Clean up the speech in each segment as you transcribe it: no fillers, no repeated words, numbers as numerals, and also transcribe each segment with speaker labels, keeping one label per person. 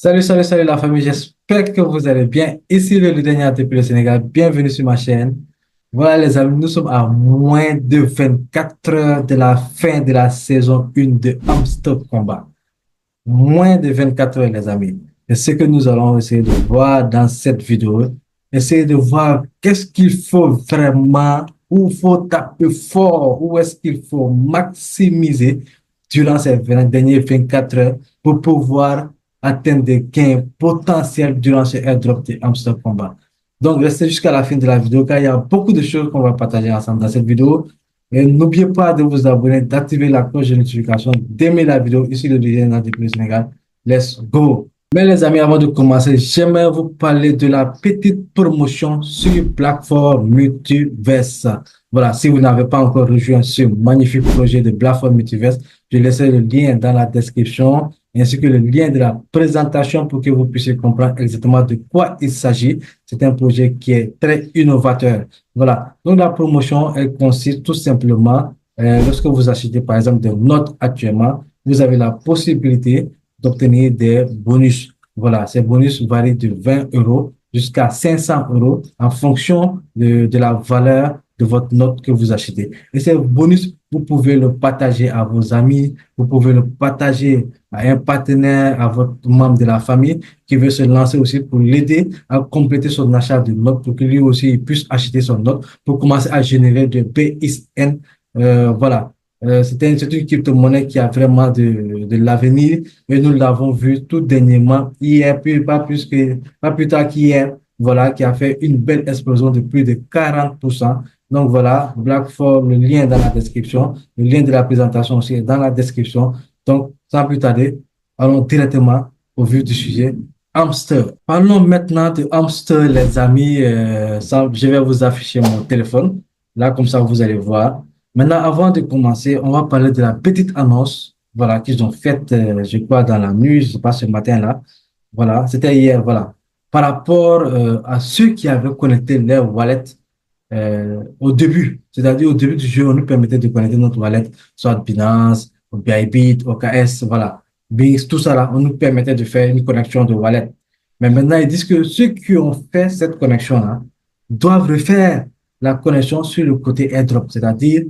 Speaker 1: Salut la famille, j'espère que vous allez bien. Ici le leader depuis le Sénégal, bienvenue sur ma chaîne. Voilà les amis, nous sommes à moins de 24 heures de la fin de la saison 1 de Hamster Combat. Moins de 24 heures les amis. Et ce que nous allons essayer de voir dans cette vidéo, essayer de voir qu'est-ce qu'il faut vraiment, où il faut taper fort, où est-ce qu'il faut maximiser durant ces dernières 24 heures pour pouvoir atteindre des gains potentiels durant ce airdrop de Hamster Combat. Donc, restez jusqu'à la fin de la vidéo car il y a beaucoup de choses qu'on va partager ensemble dans cette vidéo. Et n'oubliez pas de vous abonner, d'activer la cloche de notification, d'aimer la vidéo. Ici le leader du Sénégal. Let's go! Mais les amis, avant de commencer, j'aimerais vous parler de la petite promotion sur plateforme Multiverse. Voilà, si vous n'avez pas encore rejoint ce magnifique projet de plateforme Multiverse, je laisserai le lien dans la description ainsi que le lien de la présentation pour que vous puissiez comprendre exactement de quoi il s'agit. C'est un projet qui est très innovateur. Voilà. Donc, la promotion, elle consiste tout simplement, lorsque vous achetez, par exemple, des notes actuellement, vous avez la possibilité d'obtenir des bonus. Voilà. Ces bonus varient de 20 euros jusqu'à 500 euros en fonction de la valeur de votre note que vous achetez. Et ces bonus, vous pouvez le partager à vos amis, vous pouvez le partager à un partenaire, à votre membre de la famille qui veut se lancer aussi pour l'aider à compléter son achat de notes pour que lui aussi puisse acheter son note pour commencer à générer de BIN. Voilà. C'est une crypto-monnaie qui a vraiment de l'avenir et nous l'avons vu tout dernièrement hier, puis pas plus tard qu'hier, voilà, qui a fait une belle explosion de plus de 40%. Donc voilà, Blackford, le lien dans la description, le lien de la présentation aussi est dans la description. Donc, sans plus tarder, allons directement au vif du sujet. Hamster. Parlons maintenant de Hamster, les amis. Je vais vous afficher mon téléphone. Là, comme ça, vous allez voir. Maintenant, avant de commencer, on va parler de la petite annonce, voilà, qu'ils ont faite, je crois, dans la nuit, je sais pas, ce matin-là. Voilà, c'était hier, voilà. Par rapport à ceux qui avaient connecté leur wallet au début, c'est-à-dire au début du jeu, on nous permettait de connecter notre wallet, soit Binance, au Bybit, au KS, voilà. Bix, tout ça là, on nous permettait de faire une connexion de wallet. Mais maintenant, ils disent que ceux qui ont fait cette connexion-là doivent refaire la connexion sur le côté airdrop, c'est-à-dire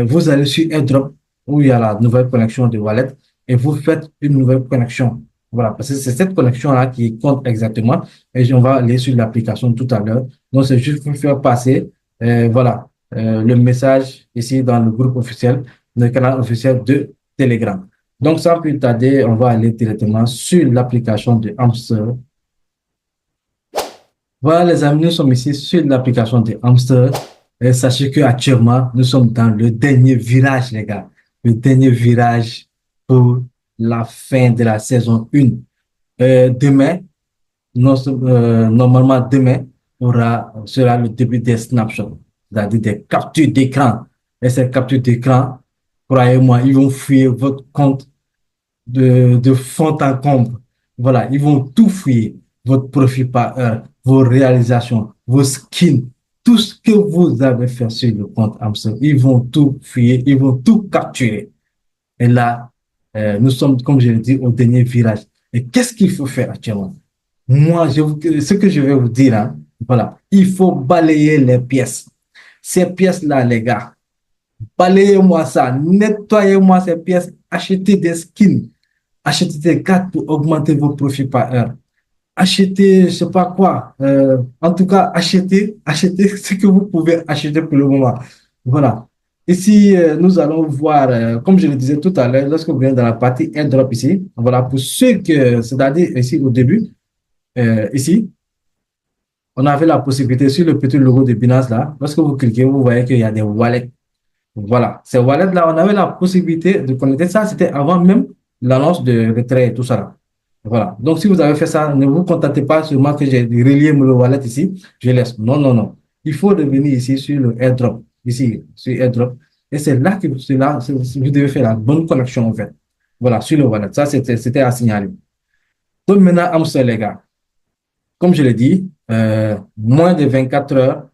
Speaker 1: vous allez sur airdrop où il y a la nouvelle connexion de wallet et vous faites une nouvelle connexion. Voilà, parce que c'est cette connexion-là qui compte exactement et on va aller sur l'application tout à l'heure. Donc, c'est juste pour faire passer, voilà, le message ici dans le groupe officiel, le canal officiel de Telegram. Donc, sans plus tarder, on va aller directement sur l'application de Hamster. Voilà, les amis, nous sommes ici sur l'application de Hamster. Et sachez qu'actuellement, nous sommes dans le dernier virage, les gars. Le dernier virage pour la fin de la saison 1. Demain, normalement, demain sera le début des snapshots, c'est-à-dire des captures d'écran. Et ces captures d'écran, croyez-moi, ils vont fouiller votre compte de fond en comble. Voilà, ils vont tout fouiller, votre profil par heure, vos réalisations, vos skins, tout ce que vous avez fait sur le compte Amazon. Ils vont tout fouiller, ils vont tout capturer. Et là, nous sommes, comme je l'ai dit, au dernier virage. Et qu'est-ce qu'il faut faire actuellement? Moi, ce que je vais vous dire, hein, voilà, il faut balayer les pièces. Ces pièces-là, les gars, balayez-moi ça, nettoyez-moi ces pièces, achetez des skins, achetez des cartes pour augmenter vos profits par heure. Achetez, je sais pas quoi. En tout cas, achetez ce que vous pouvez acheter pour le moment. Voilà. Ici, nous allons voir, comme je le disais tout à l'heure, lorsque vous venez dans la partie airdrop ici, voilà, pour ceux que, c'est-à-dire ici au début, ici, on avait la possibilité sur le petit logo de Binance là, lorsque vous cliquez, vous voyez qu'il y a des wallets. Voilà, ces wallets-là, on avait la possibilité de connecter ça. C'était avant même l'annonce de retrait et tout ça là. Voilà. Donc, si vous avez fait ça, ne vous contentez pas seulement que j'ai relié le wallet ici, je laisse. Non, non, non. Il faut revenir ici sur le airdrop, ici, sur airdrop. Et c'est là que vous devez faire la bonne connexion, en fait. Voilà, sur le wallet. Ça, c'était à signaler. Donc, maintenant, Amstel, les gars. Comme je l'ai dit, moins de 24 heures.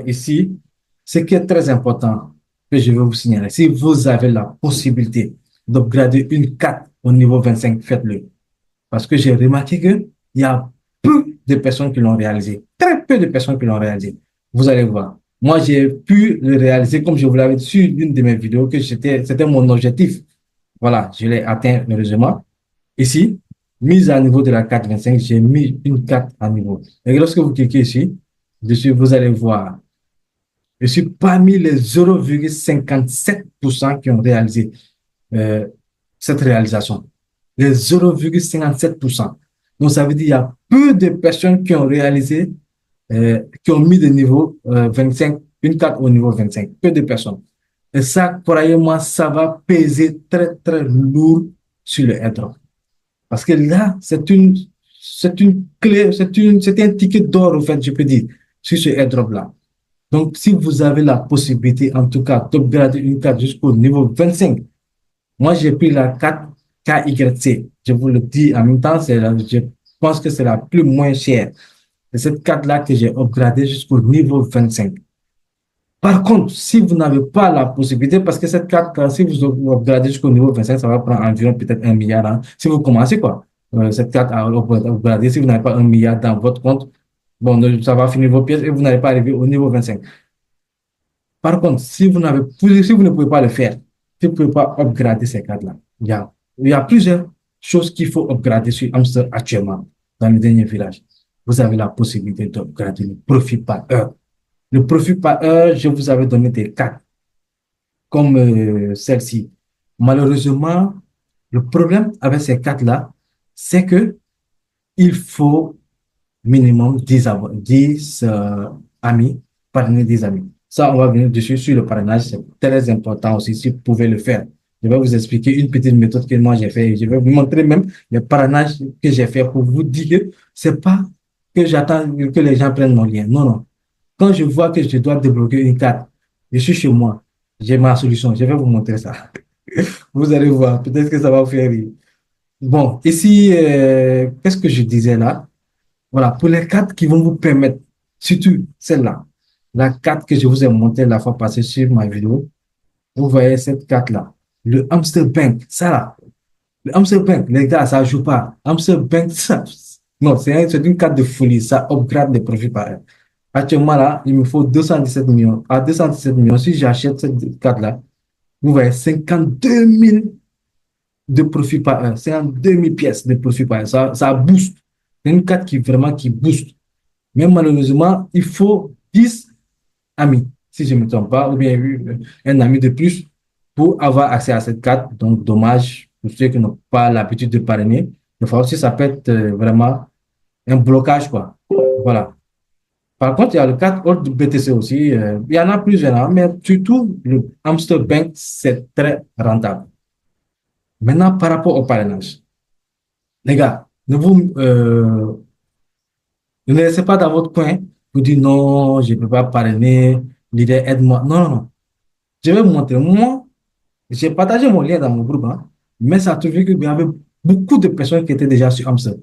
Speaker 1: Ici, ce qui est très important que je vais vous signaler, si vous avez la possibilité d'upgrader une carte au niveau 25, faites-le. Parce que j'ai remarqué qu'il y a peu de personnes qui l'ont réalisé. Très peu de personnes qui l'ont réalisé. Vous allez voir. Moi, j'ai pu le réaliser, comme je vous l'avais dit sur une de mes vidéos, que c'était mon objectif. Voilà, je l'ai atteint heureusement. Ici, mise à niveau de la 4,25, j'ai mis une 4 à niveau. Et lorsque vous cliquez ici, dessus, vous allez voir, je suis parmi les 0,57% qui ont réalisé euh, cette réalisation. Les 0,57%. Donc, ça veut dire qu'il y a peu de personnes qui ont réalisé, qui ont mis de niveau 25, une 4 au niveau 25. Peu de personnes. Et ça, croyez-moi, ça va peser très, très lourd sur le airdrop. Parce que là, c'est une clé, c'est un ticket d'or, en fait, je peux dire, sur ce airdrop-là. Donc, si vous avez la possibilité, en tout cas, d'upgrader une carte jusqu'au niveau 25, moi, j'ai pris la carte KYC. Je vous le dis en même temps, je pense que c'est la plus moins chère. C'est cette carte-là que j'ai upgradée jusqu'au niveau 25. Par contre, si vous n'avez pas la possibilité, parce que cette carte, si vous upgradez jusqu'au niveau 25, ça va prendre environ peut-être 1 milliard. Hein. Si vous commencez, quoi, cette carte à upgrader, si vous n'avez pas 1 milliard dans votre compte, bon, ça va finir vos pièces et vous n'allez pas arriver au niveau 25. Par contre, si vous ne pouvez pas le faire, si vous ne pouvez pas upgrader ces cartes-là, il y a plusieurs choses qu'il faut upgrader sur Hamster actuellement, dans le dernier village. Vous avez la possibilité d'upgrader le profit par heure. Le profit par heure, je vous avais donné des cartes comme celle-ci. Malheureusement, le problème avec ces cartes-là, c'est que il faut minimum 10 amis, parrainer des amis. Ça, on va venir dessus sur le parrainage. C'est très important aussi si vous pouvez le faire. Je vais vous expliquer une petite méthode que moi j'ai fait. Je vais vous montrer même le parrainage que j'ai fait pour vous dire que c'est pas que j'attends que les gens prennent mon lien. Non, non. Quand je vois que je dois débloquer une carte, je suis chez moi. J'ai ma solution. Je vais vous montrer ça. Vous allez voir. Peut-être que ça va vous faire rire. Bon, ici, qu'est-ce que je disais là? Voilà, pour les cartes qui vont vous permettre, surtout celle-là, la carte que je vous ai montrée la fois passée sur ma vidéo, vous voyez cette carte-là, le Hamster Bank, ça là, le Hamster Bank, les gars, ça ne joue pas. Hamster Bank, ça, non, c'est une carte de folie, ça upgrade les profits par an. Actuellement là, il me faut 217 millions. À 217 millions, si j'achète cette carte-là, vous voyez 52 000 de profit par heure. C'est en 2000 pièces de profit par heure. Ça booste. C'est une carte qui vraiment qui booste. Mais malheureusement, il faut 10 amis, si je ne me trompe pas, ou bien un ami de plus pour avoir accès à cette carte. Donc, dommage pour ceux qui n'ont pas l'habitude de parrainer. Des fois aussi, ça peut être vraiment un blocage, quoi. Voilà. Par contre, il y a le 4 autres BTC aussi. Il y en a plusieurs, hein, mais surtout, le Hamster Bank, c'est très rentable. Maintenant, par rapport au parrainage, les gars, ne laissez pas dans votre coin vous dire non, je ne peux pas parrainer, l'idée aide-moi. Non, non, non. Je vais vous montrer. Moi, j'ai partagé mon lien dans mon groupe, hein, mais ça a trouvé qu'il y avait beaucoup de personnes qui étaient déjà sur Amazon.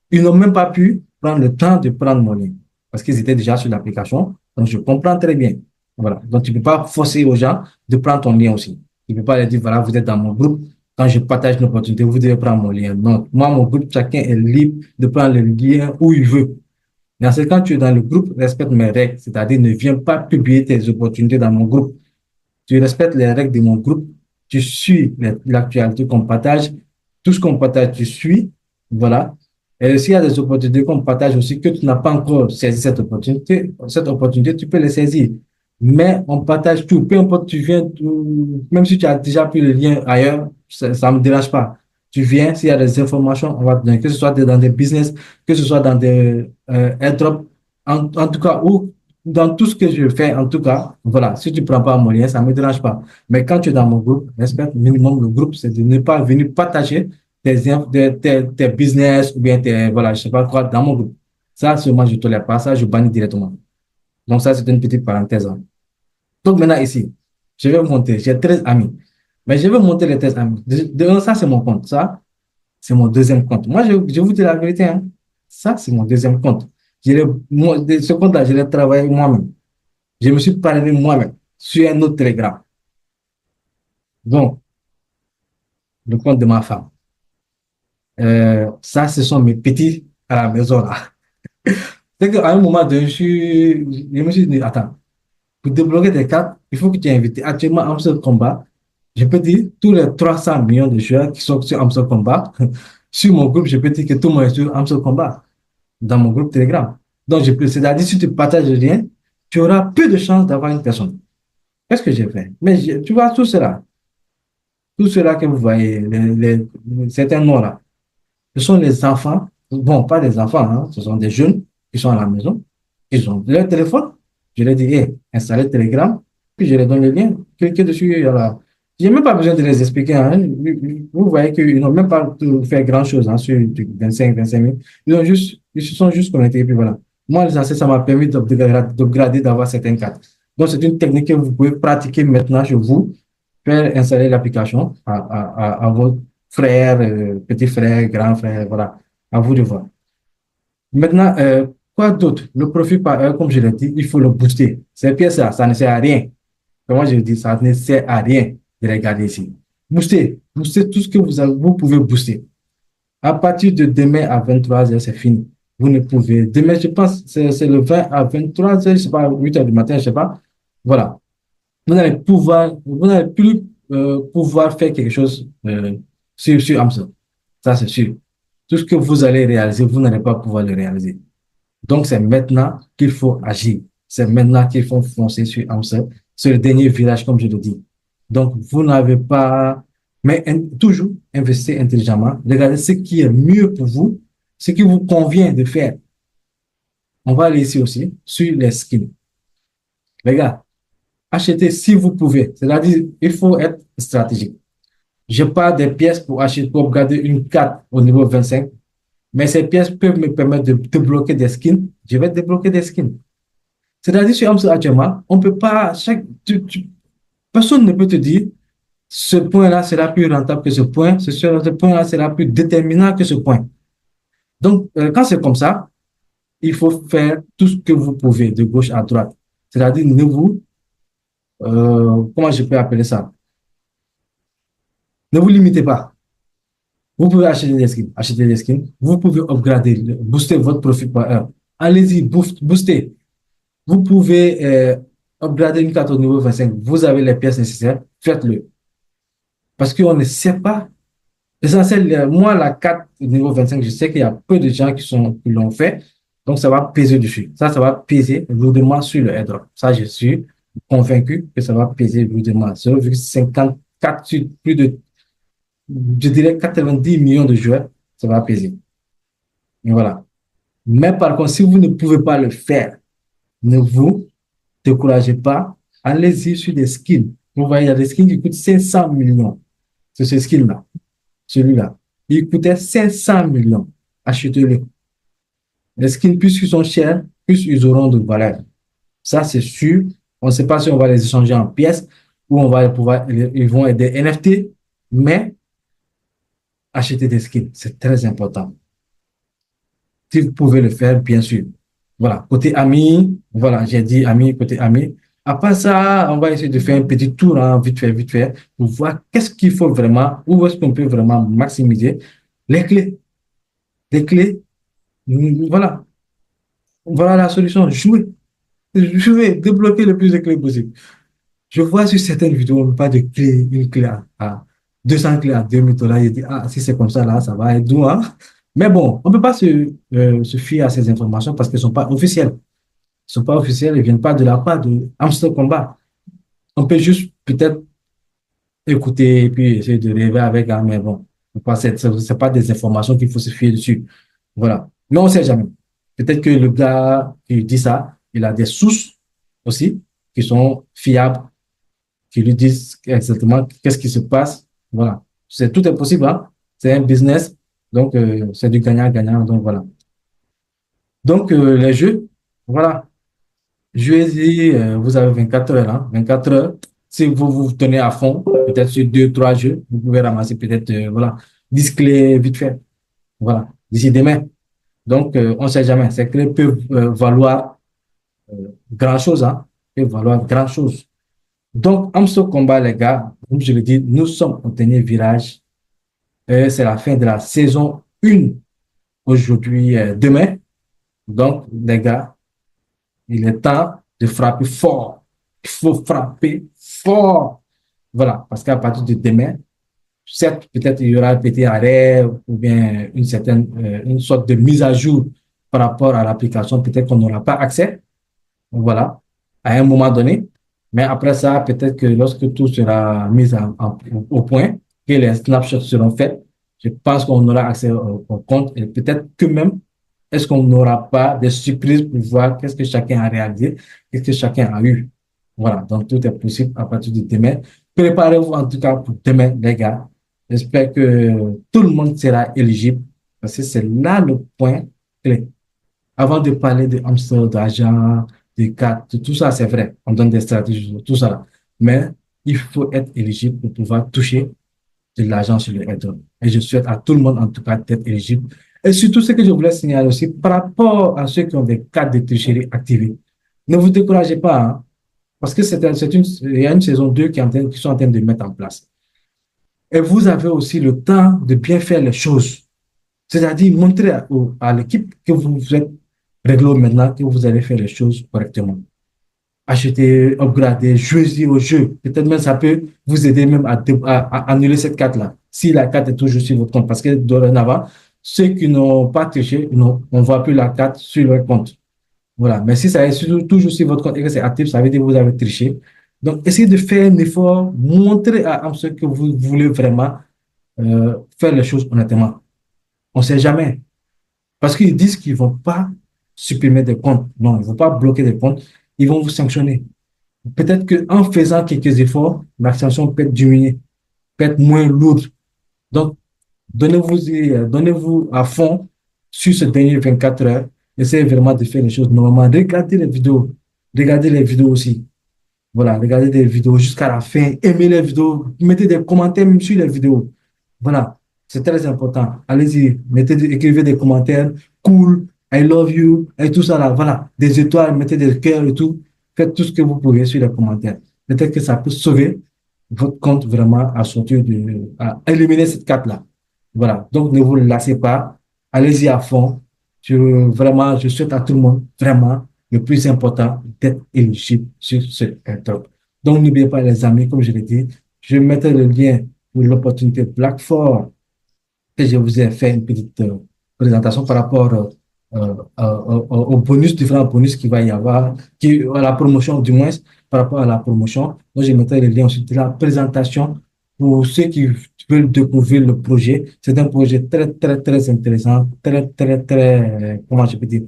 Speaker 1: Ils n'ont même pas pu prendre le temps de prendre mon lien parce qu'ils étaient déjà sur l'application. Donc, je comprends très bien. Voilà. Donc, tu ne peux pas forcer aux gens de prendre ton lien aussi. Tu ne peux pas leur dire, voilà, vous êtes dans mon groupe. Quand je partage une opportunité, vous devez prendre mon lien. Non, moi, mon groupe, chacun est libre de prendre le lien où il veut. Dans ce quand tu es dans le groupe, respecte mes règles, c'est-à-dire ne viens pas publier tes opportunités dans mon groupe. Tu respectes les règles de mon groupe, tu suis l'actualité qu'on partage, tout ce qu'on partage, tu suis, voilà. Et s'il y a des opportunités qu'on partage aussi, que tu n'as pas encore saisi cette opportunité, tu peux les saisir. Mais on partage tout, peu importe, tu viens, même si tu as déjà pris le lien ailleurs, ça ne me dérange pas. Tu viens, s'il y a des informations, on va te donner, que ce soit dans des business, que ce soit dans des airdrops, en tout cas, ou dans tout ce que je fais, en tout cas, voilà, si tu ne prends pas mon lien, ça ne me dérange pas. Mais quand tu es dans mon groupe, respecte minimum le groupe, c'est de ne pas venir partager tes business ou bien tes, voilà, je sais pas quoi, dans mon groupe. Ça, seulement, je ne tolère pas ça, je bannis directement. Donc, ça, c'est une petite parenthèse. Hein. Donc, maintenant, ici, je vais vous montrer, j'ai 13 amis. Mais je vais vous montrer les 13 amis. Ça, c'est mon compte. Ça, c'est mon deuxième compte. Moi, je vous dis la vérité. Hein. Ça, c'est mon deuxième compte. Ce compte-là, je l'ai travaillé moi-même. Je me suis parlé moi-même sur un autre Telegram. Donc, le compte de ma femme. Ça, ce sont mes petits à la maison, là. C'est qu'à un moment donné, je me suis dit, attends, pour débloquer des cartes, il faut que tu aies invité. Actuellement, Amstel Combat, je peux dire, tous les 300 millions de joueurs qui sont sur Amstel Combat, sur mon groupe, je peux dire que tout le monde est sur Amstel Combat, dans mon groupe Telegram. Donc, c'est-à-dire, si tu partages rien, tu auras peu de chances d'avoir une personne. Qu'est-ce que j'ai fait? Mais tu vois, tout cela que vous voyez, certains noms là, ce sont les enfants, bon, pas des enfants, hein, ce sont des jeunes qui sont à la maison, ils ont leur téléphone. Je leur dis, hey, installez Telegram, puis je leur donne le lien, cliquez dessus. Voilà. Je n'ai même pas besoin de les expliquer. Hein. Vous voyez qu'ils n'ont même pas fait grand-chose hein, sur 25 minutes. Ils se sont juste connectés, et puis voilà. Moi, les ça m'a permis d'upgrader, d'avoir certaines cartes. Donc, c'est une technique que vous pouvez pratiquer maintenant chez vous, faire installer l'application à vos frères, petits frères, grands frères, voilà, à vous de voir. Maintenant, quoi d'autre? Le profil par heure, comme je l'ai dit, il faut le booster. Ces pièces-là, ça ne sert à rien. Comment je dis, ça ne sert à rien de regarder ici. Booster tout ce que vous pouvez booster. À partir de demain à 23h, c'est fini. Vous ne pouvez. Demain, je pense, c'est le 20 à 23h, je ne sais pas, 8h du matin, je ne sais pas. Voilà. Vous n'allez plus pouvoir faire quelque chose sur Amazon. Ça, c'est sûr. Tout ce que vous allez réaliser, vous n'allez pas pouvoir le réaliser. Donc, c'est maintenant qu'il faut agir. C'est maintenant qu'il faut foncer sur Amazon. C'est le dernier virage, comme je le dis. Donc, vous n'avez pas, mais toujours investir intelligemment. Regardez ce qui est mieux pour vous, ce qui vous convient de faire. On va aller ici aussi sur les skins. Les gars, achetez si vous pouvez. C'est-à-dire, il faut être stratégique. Je pars des pièces pour acheter, pour garder une carte au niveau 25, mais ces pièces peuvent me permettre de débloquer des skins. Je vais débloquer des skins. C'est-à-dire, sur Amazon actuellement, on peut pas, personne ne peut te dire, ce point-là sera plus rentable que ce point-là sera plus déterminant que ce point. Donc, quand c'est comme ça, il faut faire tout ce que vous pouvez de gauche à droite. C'est-à-dire, comment je peux appeler ça? Ne vous limitez pas. Vous pouvez acheter des skins. Vous pouvez upgrader, booster votre profit par heure. Allez-y, booster. Vous pouvez upgrader une carte au niveau 25. Vous avez les pièces nécessaires. Faites-le. Parce qu'on ne sait pas. L'essentiel, moi, la carte au niveau 25, je sais qu'il y a peu de gens qui l'ont fait. Donc, ça va peser dessus. Ça va peser lourdement sur le airdrop. Ça, je suis convaincu que ça va peser lourdement. 0,54 sur plus de, je dirais, 90 millions de joueurs, ça va peser. Et voilà. Mais par contre, si vous ne pouvez pas le faire, ne vous découragez pas. Allez-y sur des skins. Vous voyez, il y a des skins qui coûtent 500 millions. C'est ce skin-là. Celui-là. Il coûtait 500 millions. Achetez-le. Les skins, plus ils sont chers, plus ils auront de valeur. Ça, c'est sûr. On ne sait pas si on va les échanger en pièces ou on va pouvoir, ils vont être des NFT, mais acheter des skins, c'est très important. Si vous pouvez le faire, bien sûr. Voilà, côté ami, voilà, j'ai dit ami, côté ami. Après ça, on va essayer de faire un petit tour, hein, vite fait, pour voir qu'est-ce qu'il faut vraiment, où est-ce qu'on peut vraiment maximiser les clés. Les clés, voilà. Voilà la solution. Jouer, débloquer le plus de clés possible. Je vois sur certaines vidéos, on pas de clé, une clé à 200 clés à 2000 $. Je dis, ah, si c'est comme ça, là, ça va être doux, hein. Mais bon, on ne peut pas se fier à ces informations parce qu'elles ne sont pas officielles. Elles ne sont pas officielles, elles ne viennent pas de la part de Amstel Combat. On peut juste peut-être écouter et puis essayer de rêver avec, hein, mais bon, c'est pas des informations qu'il faut se fier dessus. Voilà. Mais on ne sait jamais. Peut-être que le gars qui dit ça, il a des sources aussi qui sont fiables, qui lui disent exactement qu'est-ce qui se passe. Voilà. Tout est possible, hein. C'est un business, donc c'est du gagnant-gagnant. Donc voilà. Donc les jeux, voilà. Jouez-y, vous avez 24 heures, hein. 24 heures. Si vous vous tenez à fond, peut-être sur deux, trois jeux, vous pouvez ramasser peut-être, voilà, 10 clés vite fait. Voilà. D'ici demain. Donc, on ne sait jamais. Ces clés peuvent valoir grand-chose, hein. Peuvent valoir grand-chose. Donc, en ce combat, les gars, comme je le dis, nous sommes au dernier virage. C'est la fin de la saison 1 aujourd'hui, demain. Donc, les gars, il est temps de frapper fort. Il faut frapper fort. Voilà, parce qu'à partir de demain, certes, peut-être il y aura un petit arrêt ou bien une sorte de mise à jour par rapport à l'application. Peut-être qu'on n'aura pas accès. Voilà, à un moment donné. Mais après ça, peut-être que lorsque tout sera mis au point, que les snapshots seront faits, je pense qu'on aura accès au compte et peut-être que même, est-ce qu'on n'aura pas des surprises pour voir qu'est-ce que chacun a réalisé, qu'est-ce que chacun a eu. Voilà, donc tout est possible à partir de demain. Préparez-vous en tout cas pour demain, les gars. J'espère que tout le monde sera éligible parce que c'est là le point clé. Avant de parler de hamster, d'argent, de cartes, tout ça, c'est vrai. On donne des stratégies, tout ça. Mais il faut être éligible pour pouvoir toucher de l'argent sur le airdrop. Et je souhaite à tout le monde, en tout cas, d'être éligible. Et surtout, ce que je voulais signaler aussi, par rapport à ceux qui ont des cartes de tricherie activées, ne vous découragez pas, hein, parce que il y a une saison 2 qui sont en train de mettre en place. Et vous avez aussi le temps de bien faire les choses. C'est-à-dire montrer à l'équipe que vous êtes réglo maintenant, que vous allez faire les choses correctement. Acheter, upgrader, jouer au jeu. Peut-être même ça peut vous aider même à annuler cette carte-là. Si la carte est toujours sur votre compte. Parce que dorénavant, ceux qui n'ont pas triché, on ne voit plus la carte sur leur compte. Voilà. Mais si ça est toujours sur votre compte et que c'est actif, ça veut dire que vous avez triché. Donc, essayez de faire un effort, montrer à ceux que vous voulez vraiment faire les choses honnêtement. On ne sait jamais. Parce qu'ils disent qu'ils ne vont pas supprimer des comptes. Non, ils ne vont pas bloquer des comptes. Ils vont vous sanctionner. Peut-être qu'en faisant quelques efforts, la sanction peut être diminuée, peut être moins lourde. Donc, donnez-vous à fond sur ce dernier 24 heures. Essayez vraiment de faire les choses normalement. Regardez les vidéos. Regardez les vidéos aussi. Voilà, regardez des vidéos jusqu'à la fin. Aimez les vidéos. Mettez des commentaires même sur les vidéos. Voilà, c'est très important. Allez-y, écrivez des commentaires. Cool, I love you, et tout ça là. Voilà, des étoiles, mettez des cœurs et tout. Faites tout ce que vous pouvez sur les commentaires. Peut-être que ça peut sauver votre compte vraiment à éliminer cette carte-là. Voilà, donc ne vous lassez pas. Allez-y à fond. Je souhaite à tout le monde, vraiment, le plus important, d'être éligible sur ce top. Donc, n'oubliez pas, les amis, comme je l'ai dit, je mettrai le lien pour l'opportunité Blackford que je vous ai fait une petite présentation par rapport aux bonus, différents bonus qu'il va y avoir, à la promotion du moins, par rapport à la promotion. Donc, je mettrai le lien ensuite de la présentation pour ceux qui veulent découvrir le projet. C'est un projet très, très, très intéressant, très, très, très, comment je peux dire,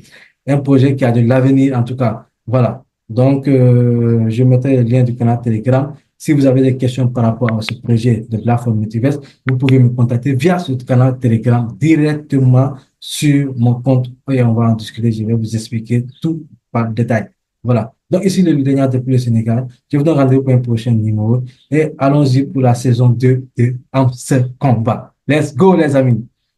Speaker 1: un projet qui a de l'avenir en tout cas. Voilà. Donc, je mettrai le lien du canal Telegram. Si vous avez des questions par rapport à ce projet de Blackford Multiverse, vous pouvez me contacter via ce canal Telegram directement sur mon compte et on va en discuter. Je vais vous expliquer tout par détail. Voilà. Donc, ici, le Lignard depuis le Sénégal. Je vous donne rendez-vous pour un prochain numéro et allons-y pour la saison 2 de Amstel Combat. Let's go, les amis.